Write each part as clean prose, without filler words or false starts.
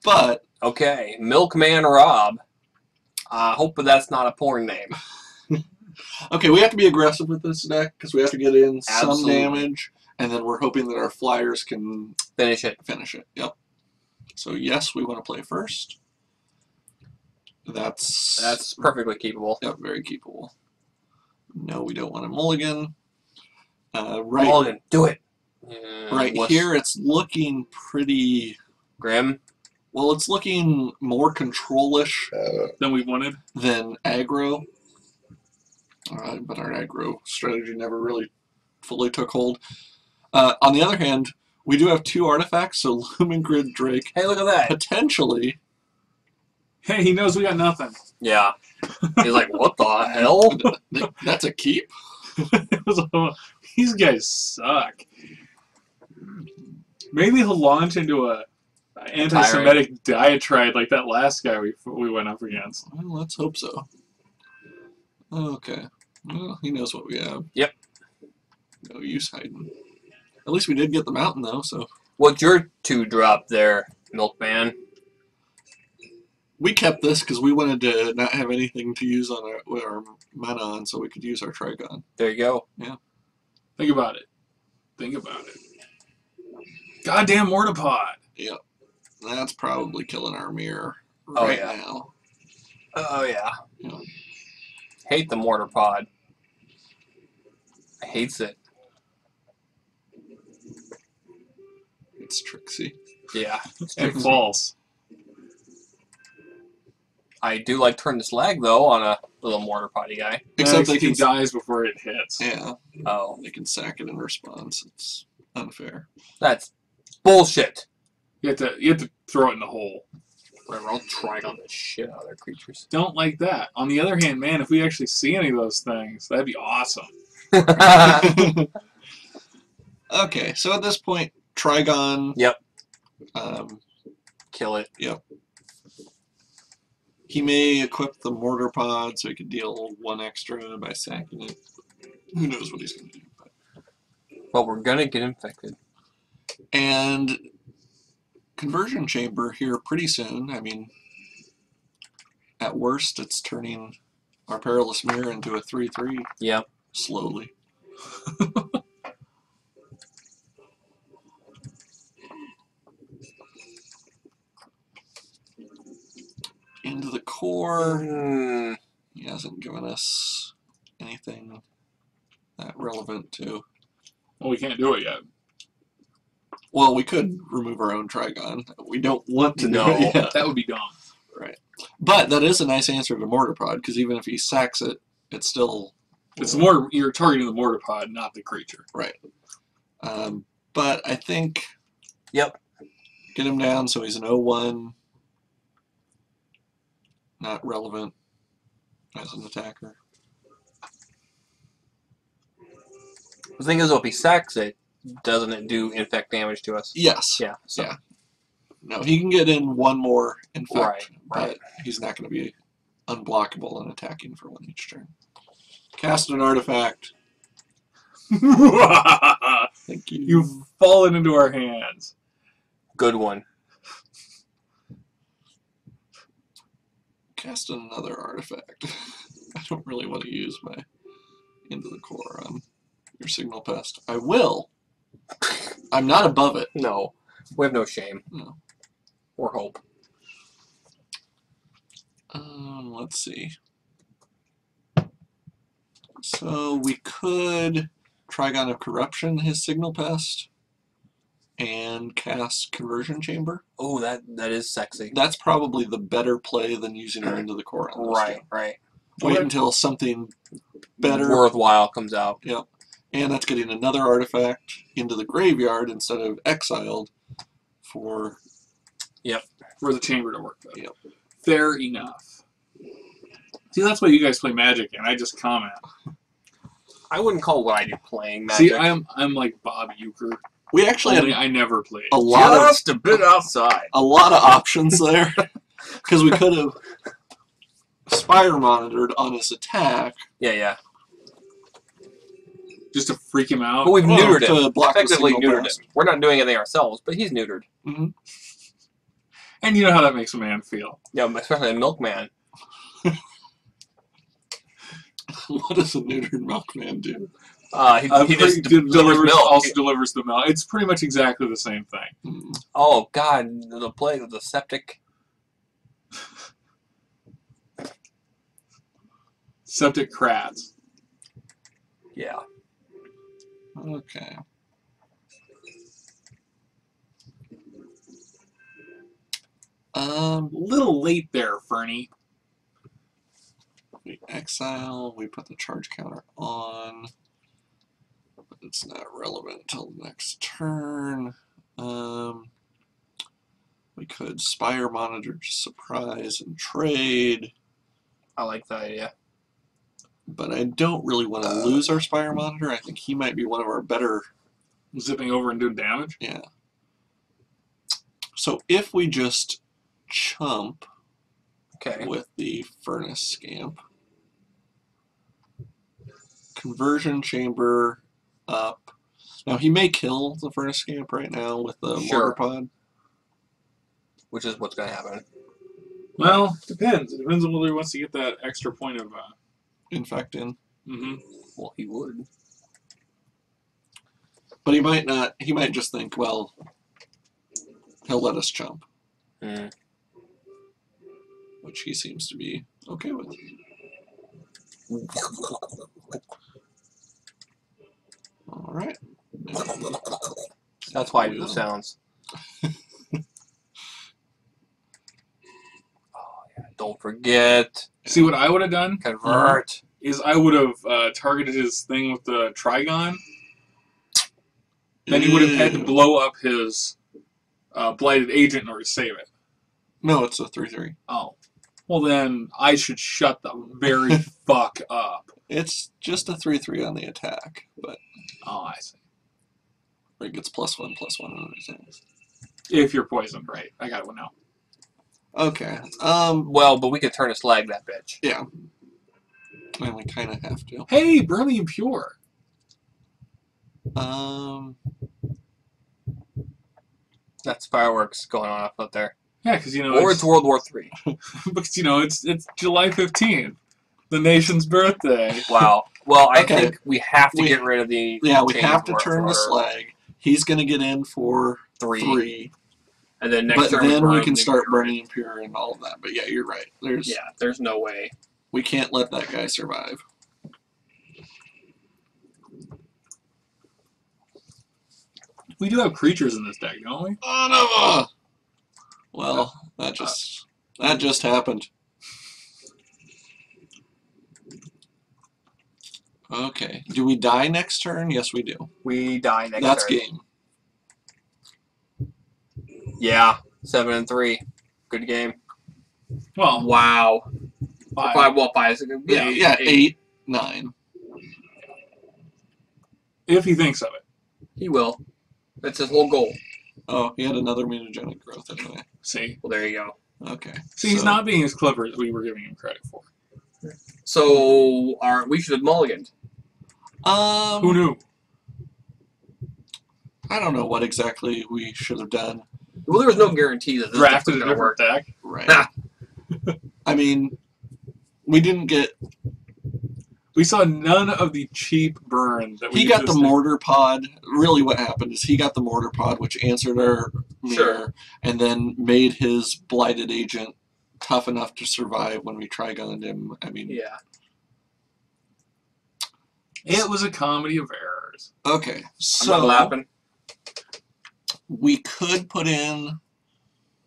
But okay, Milkman Rob. Hope that's not a porn name. okay, we have to be aggressive with this deck because we have to get in some Absolutely. damage, and then we're hoping that our flyers can Finish it. finish it. Yep. So yes, we want to play first. That's perfectly keepable. Yep, very keepable. No, we don't want a mulligan. Right. Mulligan, do it. Right here, it's looking pretty grim. Well, it's looking more control-ish than we wanted. Than aggro. But our aggro strategy never really fully took hold. On the other hand, we do have 2 artifacts, so Lumen Grid Drake. Hey, look at that. Potentially. Hey, he knows we got nothing. Yeah. He's like, what the hell? That's a keep. These guys suck. Maybe he'll launch into a anti-Semitic diatribe like that last guy we went up against. Well, let's hope so. Okay. Well, he knows what we have. Yep. No use hiding. At least we did get the mountain, though, so... What's your 2-drop there, Milkman? We kept this because we wanted to not have anything to use on our mana on, so we could use our Trigon. There you go. Yeah. Think about it. Think about it. Goddamn Mortipod. Yep. That's probably killing our mirror Oh, right yeah. now. Oh, yeah. Yeah. Hate the mortar pod. Hates it. It's tricksy. Yeah. And false. I do like turn this lag, though, on a little mortar potty guy. Except he dies before it hits. Yeah. Oh. They can sack it in response. It's unfair. That's bullshit. You have to throw it in the hole. Whatever, I'll try on the shit out of their creatures. Don't like that. On the other hand, man, if we actually see any of those things, that'd be awesome. Okay, so at this point, Trigon. Yep. Kill it. Yep. He may equip the mortar pod so he could deal 1 extra by sacking it. Who knows what he's going to do. But we're going to get infected. And Conversion Chamber here pretty soon. I mean, at worst, it's turning our Perilous Mirror into a 3/3. Yep. Slowly. Into the core. He hasn't given us anything that relevant to. Well, we can't do it yet. Well, we could remove our own Trigon. We don't want to do No, it yet. that would be dumb. Right. But that is a nice answer to Mortar Pod, because even if he sacks it, it's still... It's the mortar. You're targeting the mortar pod, not the creature. Right. But I think... Yep. Get him down so he's an 0/1. Not relevant as an attacker. The thing is, if he sacks it, doesn't it do infect damage to us? Yes. Yeah. So. Yeah. No, he can get in 1 more infect, right. but he's not going to be unblockable and attacking for 1 each turn. Cast an artifact. Thank you. You've fallen into our hands. Good one. Cast another artifact. I don't really want to use my Into the Core on your Signal Pest. I will. I'm not above it. No. We have no shame. No. Or hope. Let's see. So we could Trigon of Corruption his Signal Pest and cast Conversion Chamber. Oh, that is sexy. That's probably the better play than using her Into the Core on those two. Right. Wait until something better, worthwhile comes out. Yep. And that's getting another artifact into the graveyard instead of exiled for... Yep. For the chamber to work, though. Yep. Fair enough. See, that's why you guys play Magic, and I just comment. I wouldn't call what I do playing Magic. See, I'm like Bob Euchre. We actually had I never played. a lot just a bit outside. A lot of options there. Because we could have Spire Monitored on his attack. Yeah. Just to freak him out. But we've neutered to him. block the Effectively signal neutered blast. him. We're not doing anything ourselves, but he's neutered. Mm-hmm. And you know how that makes a man feel. Yeah, especially a milkman. What does a neutered milkman do? He just delivers milk. Also delivers the milk. It's pretty much exactly the same thing. Oh God, the plague of the septic. Septic crats. Yeah. Okay. Little late there, Fernie. We exile. We put the charge counter on. But it's not relevant until the next turn. We could Spire Monitor to surprise and trade. I like that idea. But I don't really want to lose our Spire Monitor. I think he might be one of our better... Zipping over and doing damage? Yeah. So if we just chump with the Furnace Scamp, Conversion Chamber up. Now he may kill the Furnace Scamp right now with the Mortar Pod. Which is what's going to happen. Well, depends. It depends on whether he wants to get that extra point of infect in. Mm-hmm. Well, he would. But he might not. He might just think, well, he'll let us chump. Mm. Which he seems to be okay with. All right. That's why I do the sounds. Don't forget. See what I would have done? Convert. Is I would have targeted his thing with the Trigon. Then he would have had to blow up his Blighted Agent in order to save it. No, it's a 3/3. Oh. Well, then I should shut the very fuck up. It's just a 3/3 on the attack, but... Oh, I see. It gets +1/+1 on attacks. If you're poisoned, right. I got it now. Okay. Well, but we could turn a slag that bitch. Yeah. And we kind of have to. Hey, Burly and Pure. That's fireworks going on up there. Yeah, because, you know... Or it's World War III. Because, you know, it's July 15th. The nation's birthday. Wow. Well, I think we have to get rid of the... Yeah, we have to turn the slag. He's going to get in for 3. And then next turn then we can start burning Impure and all of that. But yeah, you're right. There's no way. We can't let that guy survive. We do have creatures in this deck, don't we? Oh, no! Well, that just happened. Okay. Do we die next turn? Yes, we do. We die next turn. That's game. Yeah. 7-3. Good game. Well, wow. 5. Well, 5. Yeah, 8, 9. If he thinks of it. He will. That's his whole goal. Oh, he had another mutagenic growth anyway. See? Well, there you go. Okay. See, he's not being as clever as we were giving him credit for. So, we should have mulliganed. Who knew? I don't know what exactly we should have done. Well, there was no guarantee that this drafted was a going to work. different deck. Right. I mean, we didn't get... We saw none of the cheap burn that we He got the mortar pod. Really what happened is he got the mortar pod, which answered our mirror, and then made his Blighted Agent tough enough to survive when we Trigunned him. I mean... Yeah. It was a comedy of errors. Okay, so... I'm not laughing. We could put in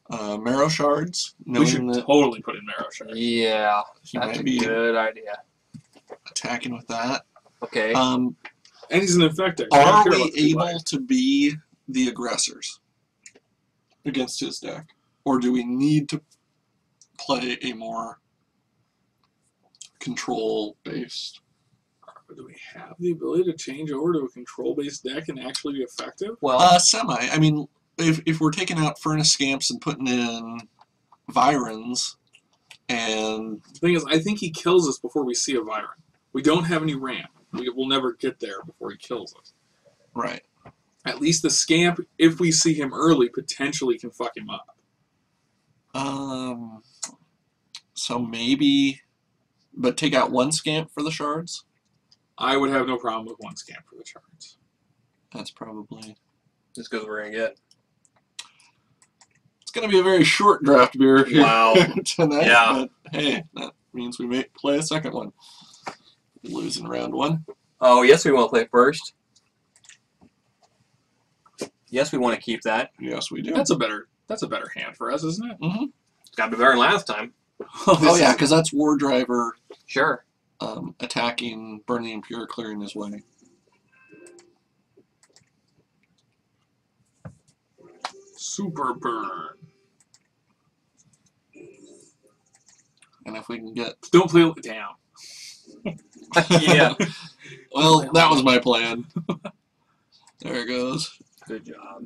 Marrow Shards. We should totally put in Marrow Shards. Yeah, that's a good idea. Attacking with that. Okay. And he's an effector. Are we able to be the aggressors against his deck? Or do we need to play a more control-based? Do we have the ability to change over to a control-based deck and actually be effective? Well, semi. I mean, if we're taking out Furnace Scamps and putting in Virons, and... The thing is, I think he kills us before we see a Viron. We don't have any ramp. We'll never get there before he kills us. Right. At least the Scamp, if we see him early, potentially can fuck him up. So maybe, but take out 1 scamp for the shards. I would have no problem with 1 scamp for the shards. That's probably. Just because we're gonna get. It's going to be a very short draft beer here Wow. tonight. Yeah. But hey, that means we may play a second one. Losing round 1. Oh, yes, we want to play first. Yes, we want to keep that. Yes, we do. That's a better hand for us, isn't it? Mm-hmm. It's got to be better than last time. Oh yeah, because that's War Driver Sure. attacking, burning impure, clearing his way. Super burn. And if we can get... Don't play it down. Yeah. Well, that was my plan. There it goes. Good job.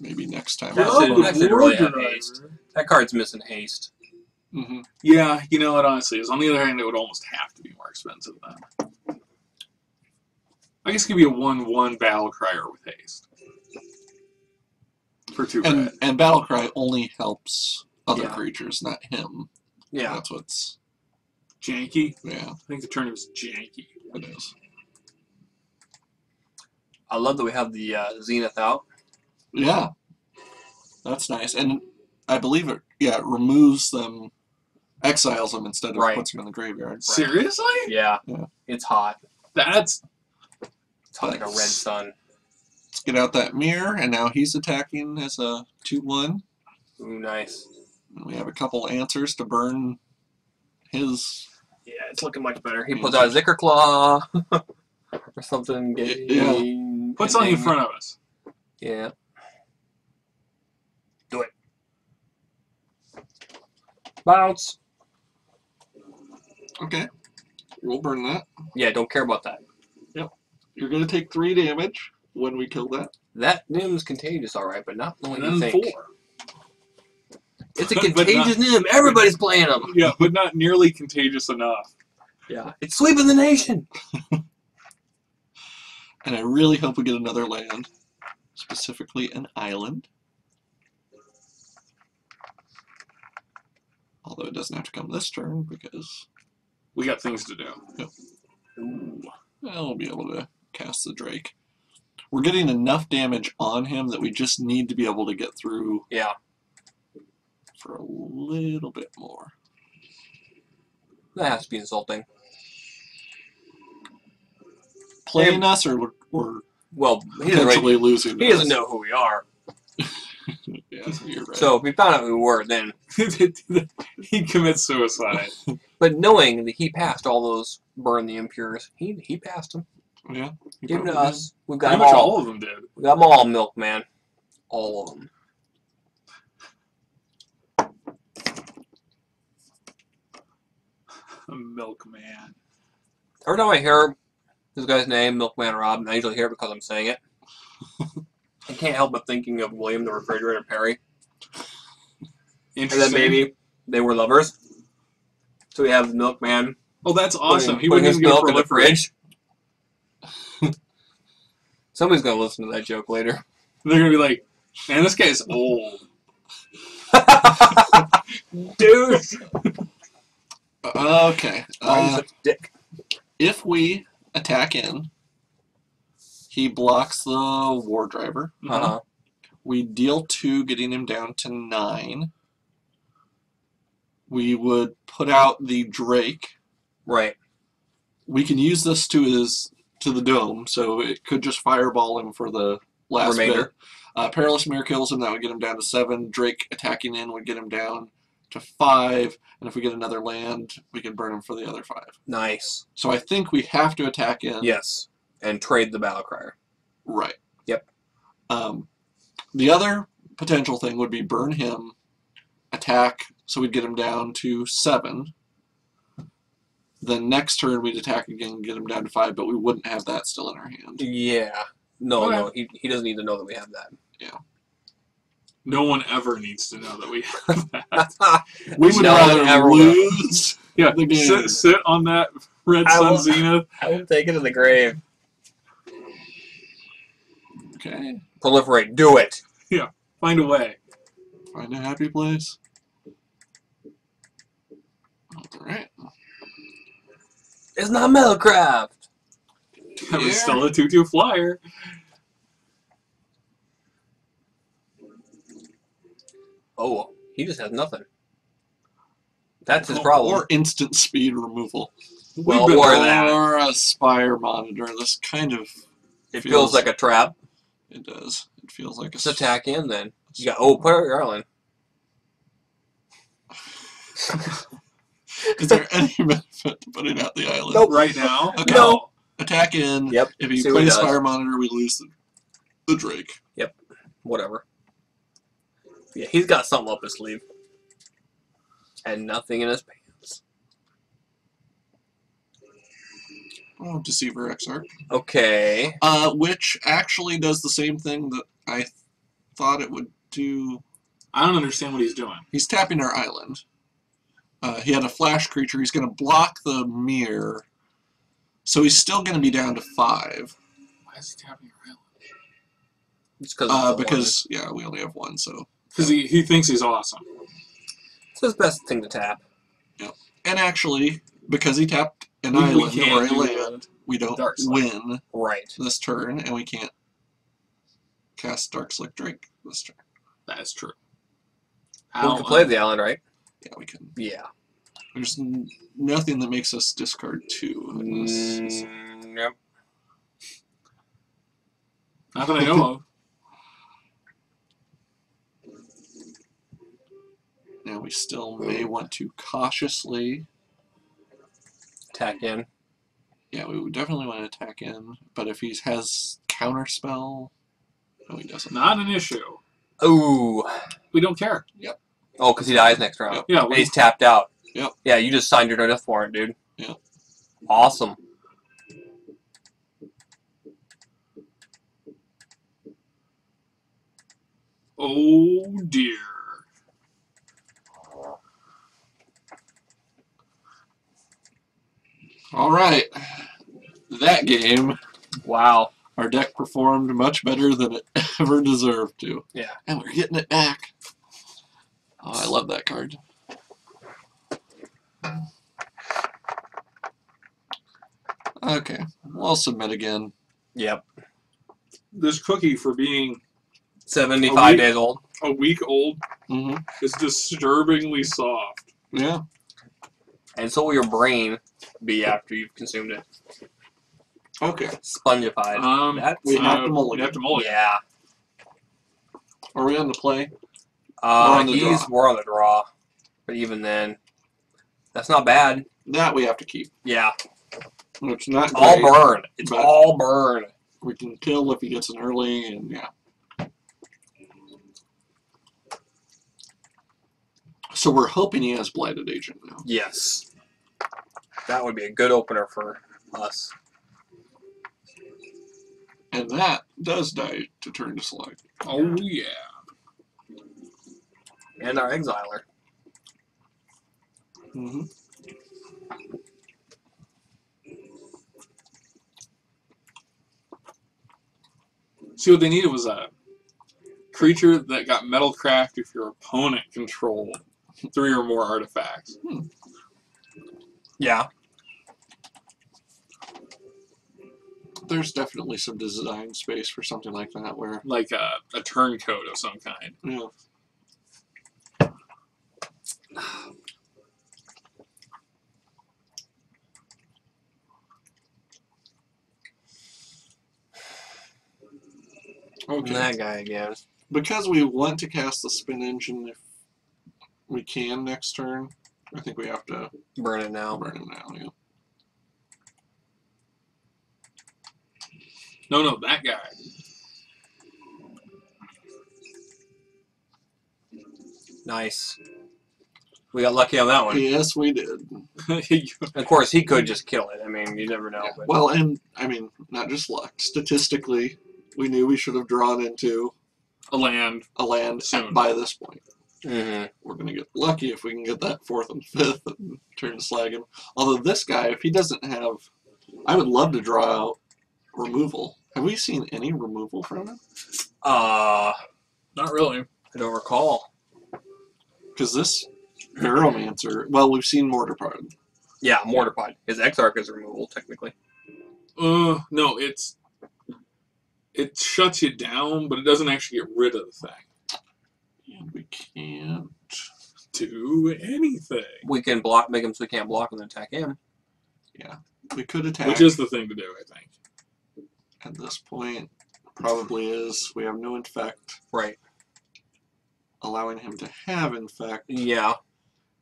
Maybe next time. That's I'll it. vote. That's it. Really have haste. That card's missing haste. Mm-hmm. Yeah, you know what, honestly is. On the other hand, it would almost have to be more expensive then. I guess it could be a 1/1 battle crier with haste. For 2 red. And Battlecry only helps other Yeah. creatures, not him. Yeah. That's what's... Janky? Yeah, I think the turn was janky. it is. I love that we have the Zenith out. Yeah. That's nice. And I believe it removes them, exiles them instead of Right. puts them in the graveyard. Seriously? Yeah. Yeah. It's hot. That's... It's hot like a red sun. Let's get out that mirror, and now he's attacking as a 2/1. Ooh, nice. And we have a couple answers to burn his... Yeah, it's looking much better. He pulls out a Zicker Claw or something. Yeah. Put something in front of us. Yeah. Do it. Bounce. Okay. We'll burn that. Yeah, don't care about that. You're going to take 3 damage when we kill that. That Nim's contagious, alright, but not the one And you then think. 4. It's a But contagious Nim. Everybody's playing him. Yeah, but not nearly contagious enough. Yeah. It's sweeping the nation. And I really hope we get another land. Specifically an island. Although it doesn't have to come this turn because We got things to do. Ooh. I'll be able to cast the Drake. We're getting enough damage on him that we just need to be able to get through Yeah. for a little bit more. That has to be insulting. Playing us or Well, he doesn't, potentially losing he us. doesn't know who we are. Yeah, you're right. So if we found out who we were, then. He commits suicide. But knowing that he passed all those burn the impures, he passed them. Yeah, he Give them to probably us. We've got Pretty them much all. all of them did. We got them all, Milkman. All of them. Milkman. Every time I hear this guy's name, Milkman Rob, and I usually hear it because I'm saying it, I can't help but thinking of William the Refrigerator Perry. And Interesting. then maybe they were lovers. So we have the Milkman. Oh, that's awesome. He Putting wouldn't his even milk go in the proliferate. fridge. Somebody's going to listen to that joke later. They're gonna be like, man, this guy's old. Dude! Okay. Why are you such a dick? If we attack in, he blocks the War Driver. Uh-huh. We deal 2, getting him down to 9. We would put out the Drake. Right. We can use this to the dome, so it could just fireball him for the last Remainder. bit. Perilous Mirror kills him, that would get him down to 7. Drake attacking in would get him down to 5. And if we get another land, we can burn him for the other 5. Nice. So I think we have to attack in. Yes. And trade the Battle Crier. Right. Yep. The other potential thing would be burn him, attack, so we'd get him down to 7. Then next turn we'd attack again and get him down to 5, but we wouldn't have that still in our hand. Yeah. No, Okay. no. He doesn't need to know that we have that. No one ever needs to know that we have that. We would No one ever rather will. lose Yeah, the game. sit on that red I sun will- zenith. I will take it to the grave. Okay. Proliferate. Do it. Find a way. Find a happy place. Alright. It's not Metalcraft! That was still a 2/2 flyer. Oh, he just has nothing. That's his problem. Or instant speed removal. Well, We've been- or that. Or a Spire Monitor. This kind of... It feels like a trap. It does. It feels like a... Just attack in then. You got, oh, put out your island. Is there any benefit to putting out the island? Nope. Right now? Okay. No. Attack in. Yep. If you See what play he does. Spire Monitor, we lose the Drake. Whatever. Yeah, he's got something up his sleeve. And nothing in his pants. Oh, Deceiver Exarch. Okay. Which actually does the same thing that I thought it would do. I don't understand what he's doing. He's tapping our island. He had a flash creature. He's going to block the mirror. So he's still going to be down to 5. Why is he tapping your island? It's because, yeah, we only have 1, so... Because he thinks he's awesome. It's his best thing to tap. And actually, because he tapped an We island can't or a do land, we don't Dark Slick. win Right. this turn, and we can't cast Dark Slick Drake this turn. That is true. We can play the island, right? Yeah, we can. Yeah. There's nothing that makes us discard 2. in this. Yep. Not that I know of. Now we still may want to cautiously... Attack in. Yeah, we would definitely want to attack in, but if he has Counterspell... No, he doesn't. Not an issue. Ooh. We don't care. Oh, because he dies next round. Yep. Yeah, And he's tapped out. Yep. Yeah, you just signed your death warrant, dude. Yep. Awesome. Oh dear. Alright. That game, Wow. our deck performed much better than it ever deserved to. Yeah. And we're getting it back. Oh, I love that card. Okay, we'll submit again. Yep. This cookie, for being 75 days old. a week old, Mm-hmm. is disturbingly soft. Yeah. And so will your brain be after you've consumed it. Okay. Spongified. That's, we have to We'd mulligan. have to mulligan. yeah. Are we on the play? on the draw. We're on the draw. But even then, that's not bad. That we have to keep. Yeah. It's not All great, burn. It's but all burn. we can kill if he gets an early, and yeah. So we're hoping he has Blighted Agent now. Yes. That would be a good opener for us. And that does die to turn to Slag. Oh yeah. And our Exiler. Mm-hmm. See, what they needed was a creature that got Metalcraft if your opponent controlled 3 or more artifacts. Yeah. There's definitely some design space for something like that where, Like a turncoat of some kind. you know, okay. That guy again. Because we want to cast the Spin Engine if we can next turn, I think we have to Burn it now. burn him now, yeah. No, that guy. Nice. We got lucky on that one. Yes, we did. Of course, he could just kill it. I mean, you never know. Yeah. But Well, and, I mean, not just luck. Statistically, we knew we should have drawn into A land. a land Soon. by this point. Mhm. We're going to get lucky if we can get that 4th and 5th and turn to Slag him. Although this guy, if he doesn't have... I would love to draw out removal. Have we seen any removal from him? Not really. I don't recall. Because this Ferromancer, well, we've seen Mortar Pod. Yeah, Mortar Pod. His Exarch is removal, technically. No, it shuts you down, but it doesn't actually get rid of the thing. And we can't do anything. We can block, make him so we can't block and then attack him. Yeah, we could attack. Which is the thing to do, I think. At this point, probably is. We have no infect. Right. Allowing him to have infect. Yeah.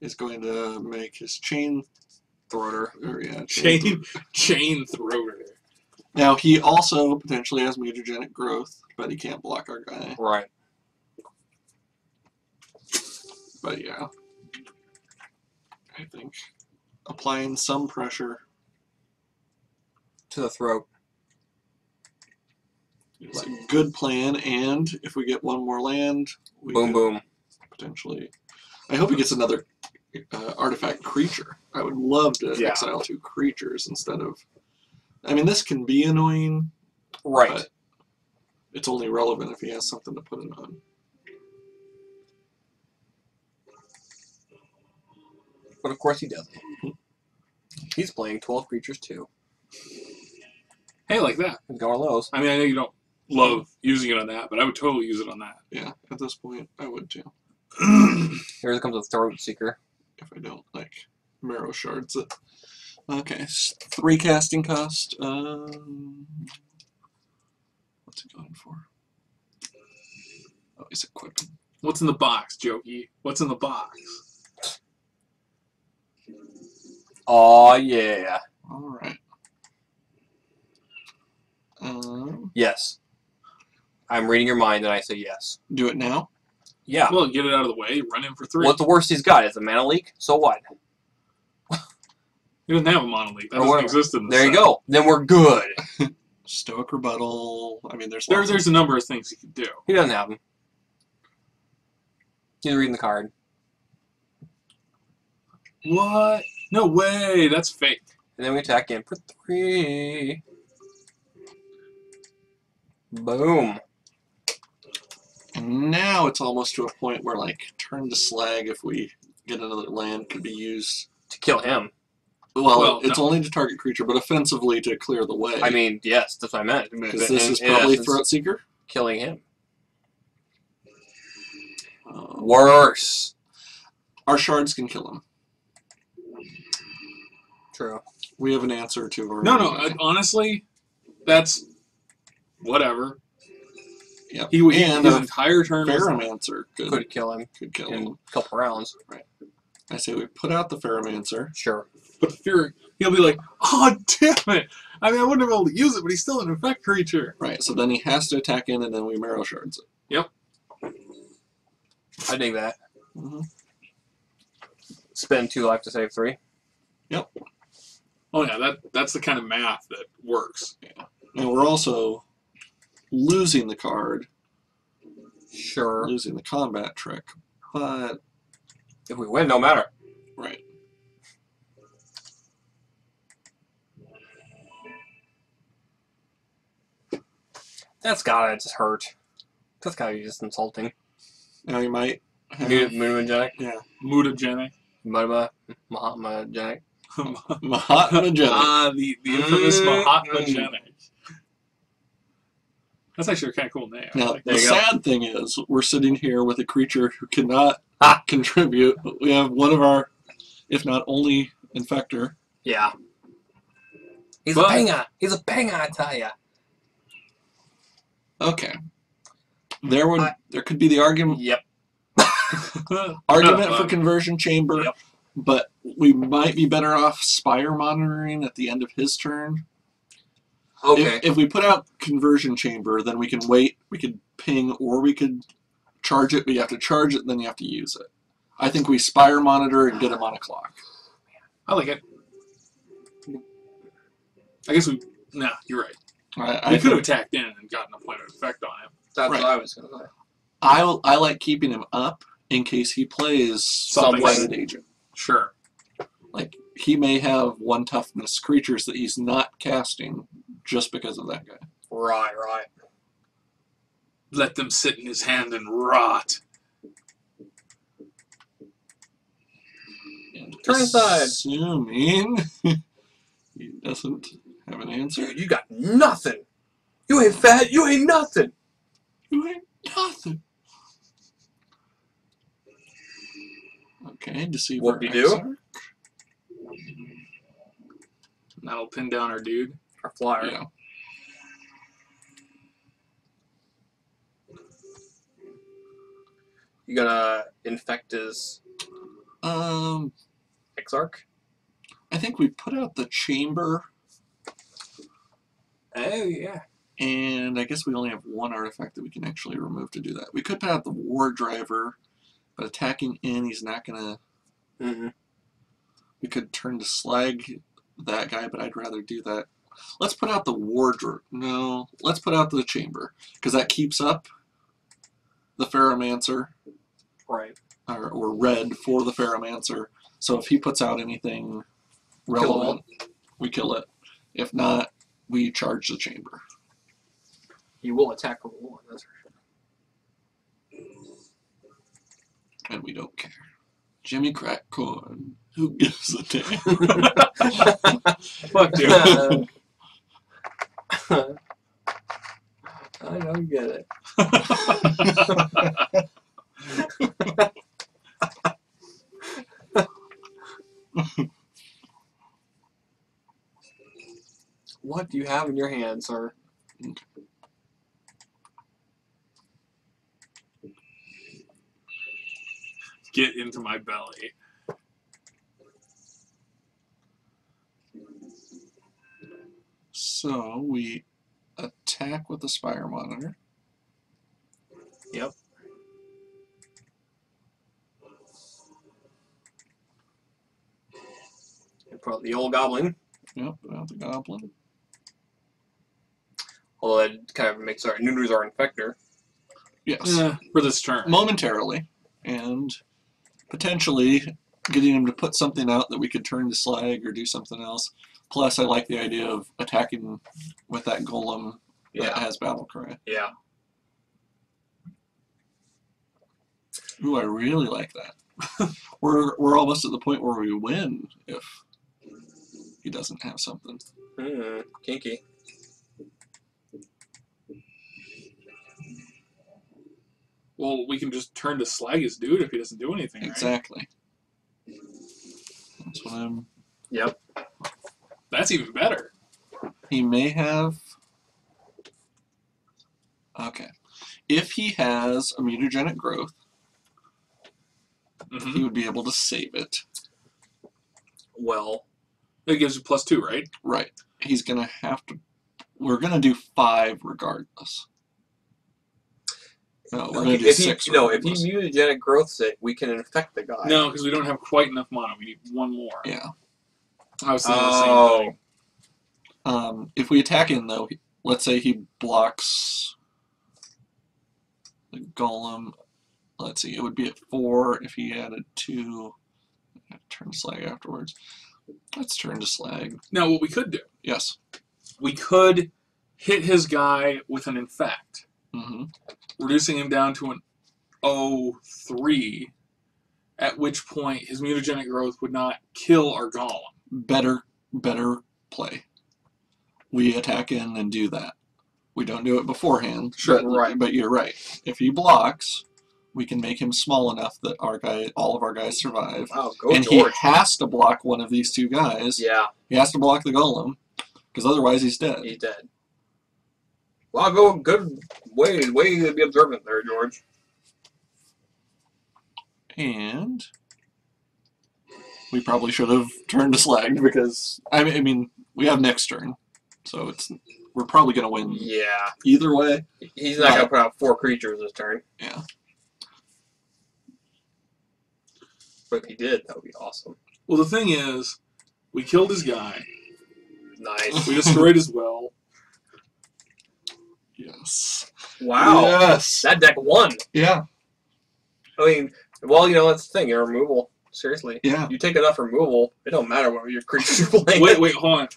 Is going to make his chain Throater. Or, yeah, chain throater. Now he also potentially has mutagenic growth, but he can't block our guy. Right. But yeah, I think applying some pressure to the throat is a good plan, and if we get one more land, we boom boom. Potentially. I hope he gets another artifact creature. I would love to exile 2 creatures instead of. I mean, this can be annoying, right? But it's only relevant if he has something to put it on. But of course he doesn't. He's playing 12 creatures too. Hey, like that. He's going lows. I mean, I know you don't love using it on that, but I would totally use it on that. Yeah, at this point, I would too. Here comes a Throat Seeker. If I don't like Marrow Shards it. Okay, 3 casting cost. What's it going for? Oh, he's equipping. What's in the box, Jokey? What's in the box? Oh yeah. All right. Yes. I'm reading your mind, and I say yes. Do it now. Yeah. Well, get it out of the way. Run in for 3. What's the worst he's got? Is a mana leak. So what? He doesn't have a mono leak. That doesn't exist in the There you go. Then we're good. Stoic Rebuttal. I mean, there's a number of things he can do. He doesn't have them. He's reading the card. What? No way. That's fake. And then we attack in for 3. Boom. And now it's almost to a point where, like, Turn to Slag, if we get another land, could be used to kill him. Well, it's only to target creature, but offensively to clear the way. I mean, yes, that's what I meant. Because this is probably Throat Seeker? Killing him. Worse. Our shards can kill him. True. We have an answer to our... No, honestly, that's whatever. Yep. He would his entire turn. Ferromancer could kill him. Could kill in him. a couple rounds. Right. I say we put out the Ferromancer. Sure. But he'll be like, oh, damn it. I mean, I wouldn't have been able to use it, but he's still an infect creature. Right, so then he has to attack in, and then we Marrow Shards it. Yep. I dig that. Mm-hmm. Spend 2 life to save 3. Yep. Oh, yeah, that's the kind of math that works. Yeah. And we're also losing the card. Sure. Losing the combat trick. But... if we win, no matter. Right. That's gotta just hurt. That's gotta be just insulting. Now you might have... Mutagenic? Yeah. Mutagenic. Mahatmagenic. Mahatmagenic. The infamous Mahatmagenic. That's actually a kind of cool name. Now, like the sad thing is, we're sitting here with a creature who cannot contribute. We have one of our, if not only, Infector. Yeah. He's a banger. He's a banger, I tell ya. Okay. There could be the argument. Yep. Argument for Conversion Chamber, yep. But we might be better off Spire monitoring at the end of his turn. Okay. If we put out Conversion Chamber, then we can wait, we could ping, or we could charge it, but you have to charge it, then you have to use it. I think we Spire monitor and get him on a clock. I like it. I guess nah, you're right. We could have attacked in and gotten a point of effect on him. That's what I was going to say. I like keeping him up in case he plays some White Agent. Sure. Like, he may have 1 toughness creatures that he's not casting just because of that guy. Right. Let them sit in his hand and rot. And Turn aside. assuming he doesn't have an answer. Dude, you got nothing. You ain't fat. You ain't nothing. You ain't nothing. Okay, Deceiver. Whoop-de-doo. Exarch. That'll pin down our dude. Our flyer. Yeah. You gonna infect his Exarch? I think we put out the chamber, Oh, yeah. and I guess we only have one artifact that we can actually remove to do that. We could put out the War Driver, but attacking in, he's not gonna. Mm-hmm. We could turn to slag that guy, but I'd rather do that. Let's put out the wardrobe. No, let's put out the chamber, because that keeps up the Ferromancer, Right. or red for the Ferromancer. So if he puts out anything relevant, we kill it. If not, we charge the chamber. You will attack for one, that's for sure. And we don't care. Jimmy Crackcorn. Who gives a damn? Fuck you. I don't get it. What do you have in your hand, sir? Get into my belly. So we attack with the Spire Monitor. Yep. And put out the old goblin. Yep, put out the Goblin. Although that kind of makes our neuters our infector. Yes. For this turn. Momentarily. And potentially getting him to put something out that we could turn to slag or do something else. Plus, I like the idea of attacking with that golem that has battle cry. Yeah. Ooh, I really like that. We're almost at the point where we win if he doesn't have something. Kinky. Well, we can just turn to slag his dude if he doesn't do anything, right? Exactly. That's what I'm. Yep. That's even better. He may have. Okay. If he has a mutagenic growth, he would be able to save it. Well. It gives you +2, right? Right. He's going to have to. We're going to do 5 regardless. No, we're going to do 6 regardless. If he mutagenic growths it, we can infect the guy. No, because we don't have quite enough mana. We need one more. Yeah. I was thinking the same thing. If we attack him, though, let's say he blocks the golem. Let's see, it would be at 4 if he added 2. Turn to slag afterwards. Let's turn to slag. Now, what we could do, Yes. we could hit his guy with an infect, reducing him down to an 0-3, at which point his mutagenic growth would not kill our golem. Better play. We attack in and do that. We don't do it beforehand. Sure, but you're right. If he blocks, we can make him small enough that all of our guys survive. Wow, go And George. he has to block one of these 2 guys. Yeah. He has to block the golem, because otherwise he's dead. He's dead. Well, go good way to be observant there, George. And we probably should have turned to slag because I mean we have next turn, so we're probably gonna win. Yeah. Either way. He's not gonna put out 4 creatures this turn. Yeah. But if he did, that would be awesome. Well, the thing is, we killed his guy. Nice. We destroyed his well. Yes. Wow. Yes. That deck won. Yeah. I mean, well, that's the thing. Your removal. Seriously. Yeah. You take enough removal, it don't matter what your creatures are playing. Wait, hold on.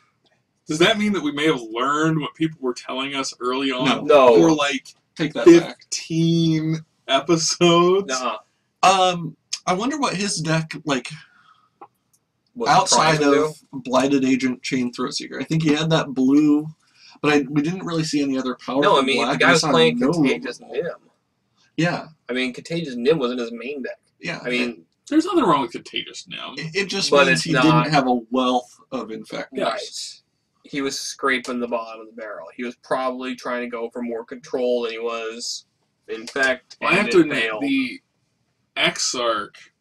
Does that mean that we may have learned what people were telling us early on? No. For like Take that back. 15 episodes? Nuh-uh. I wonder what his deck was trying outside to do. of Blighted Agent Chain Throatseeker. I think he had that blue, but we didn't really see any other power. No, I mean, black. the guy was playing no Contagious Nim. Yeah. I mean, Contagious Nim wasn't his main deck. Yeah. I mean, there's nothing wrong with Contagious Nim. It just But means it's he not- didn't have a wealth of infectors. Yes. right. He was scraping the bottom of the barrel. He was probably trying to go for more control than he was infect. Well, I have and to it admit, failed. the Exarch,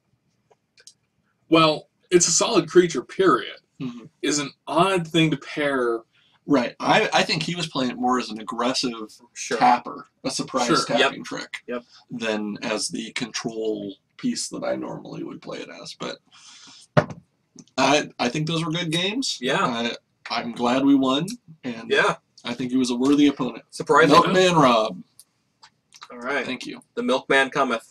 well, it's a solid creature, period, Mhm. is an odd thing to pair. Right. I think he was playing it more as an aggressive Sure. tapper, a surprise Sure. tapping trick, Yep. than as the control piece that I normally would play it as. But I think those were good games. Yeah. I'm glad we won, and Yeah. I think he was a worthy opponent. Surprising. Milkman Rob, All right. thank you. The milkman cometh.